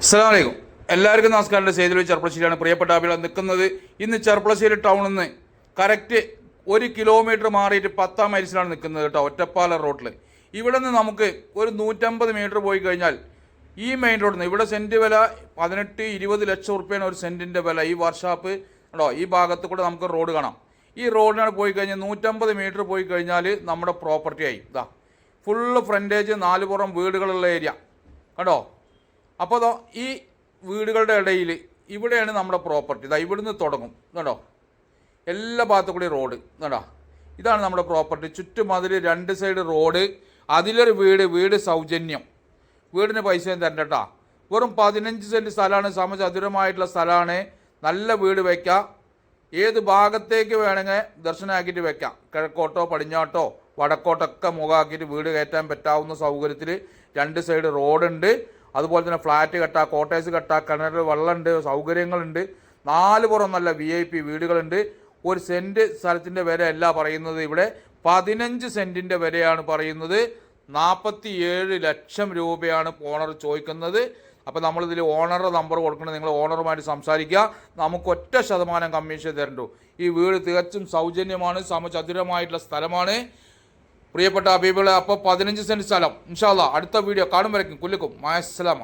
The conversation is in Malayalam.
അസ്സലാമു അലൈക്കും. എല്ലാവർക്കും നമസ്കാരം. സേതുലി ചെർപ്പളശ്ശേരിയാണ്. പ്രിയപ്പെട്ട അഭിലാഷം നിൽക്കുന്നത് ഇന്ന് ചെർപ്പളശ്ശേരി ടൗണിൽ നിന്ന് കറക്റ്റ് 1 കിലോമീറ്റർ മാറിയിട്ട് 10-ാം മൈൽസിലാണ് നിൽക്കുന്നത് കേട്ടോ, ഒറ്റപ്പാലം റോഡിൽ. ഇവിടെ നിന്ന് നമുക്ക് ഒരു 150 മീറ്റർ പോയി കഴിഞ്ഞാൽ ഈ മെയിൻ റോഡിൽ നിന്ന് ഇവിടെ സെൻറ്റ് വില 18-20 ലക്ഷം റുപ്യാണ് ഒരു സെൻറ്റിൻ്റെ വില. ഈ വർഷാപ്പ് കേട്ടോ, ഈ ഭാഗത്ത് കൂടെ നമുക്ക് റോഡ് കാണാം. ഈ റോഡിനാണ് പോയി കഴിഞ്ഞാൽ 150 മീറ്റർ പോയി കഴിഞ്ഞാൽ നമ്മുടെ പ്രോപ്പർട്ടി ആയി. ഇതാ ഫുള്ള് ഫ്രണ്ടേജ്, 4 പുറം വീടുകളുള്ള ഏരിയ കേട്ടോ. അപ്പോൾ ഈ വീടുകളുടെ ഇടയിൽ ഇവിടെയാണ് നമ്മുടെ പ്രോപ്പർട്ടി. ഇതാ ഇവിടുന്ന് തുടങ്ങും കേട്ടോ, എല്ലാ ഭാഗത്തു കൂടി റോഡ് കേട്ടോ. ഇതാണ് നമ്മുടെ പ്രോപ്പർട്ടി. ചുറ്റുമതിൽ 2 സൈഡ് റോഡ്, അതിലൊരു വീട് സൗജന്യം. വീടിന് പൈസയും തരണ്ട കേട്ടോ. വെറും 15 സെൻറ്റ് സ്ഥലമാണ്, സമചതുരമായിട്ടുള്ള സ്ഥലമാണ്. നല്ല വീട് വയ്ക്കാം. ഏത് ഭാഗത്തേക്ക് വേണമെങ്കിൽ ദർശനമാക്കിയിട്ട് വെക്കാം. കിഴക്കോട്ടോ പടിഞ്ഞാട്ടോ വടക്കോട്ടൊക്കെ മുഖമാക്കിയിട്ട് വീട് കയറ്റാൻ പറ്റാവുന്ന സൗകര്യത്തിൽ 2 സൈഡ് റോഡുണ്ട്. അതുപോലെ തന്നെ ഫ്ലാറ്റ് കെട്ടാം, കോട്ടേഴ്സ് കെട്ടാം, കിണർ വെള്ളമുണ്ട്, സൗകര്യങ്ങളുണ്ട്. 4 പുറം നല്ല VIP വീടുകളുണ്ട്. ഒരു സെൻറ്റ് സ്ഥലത്തിൻ്റെ വില അല്ല പറയുന്നത്, ഇവിടെ 15 സെൻറ്റിൻ്റെ വിലയാണ് പറയുന്നത്. 47 ലക്ഷം രൂപയാണ് ഓണർ ചോദിക്കുന്നത്. അപ്പോൾ നമ്മളിതിൽ ഓണറുടെ നമ്പർ കൊടുക്കണം. നിങ്ങൾ ഓണറുമായിട്ട് സംസാരിക്കുക. നമുക്ക് 1% കമ്മീഷൻ തരണ്ടു. ഈ വീട് തികച്ചും സൗജന്യമാണ്, സമചതുരമായിട്ടുള്ള സ്ഥലമാണ്. പ്രിയപ്പെട്ട ഹബീബുകളെ, അപ്പോൾ 15 സെൻറ്റ് സ്ഥലം. ഇൻഷാ അല്ലാഹ് അടുത്ത വീഡിയോ കാണും വരയ്ക്കും. കുല്ലുക്കും മായസ്സലാമ.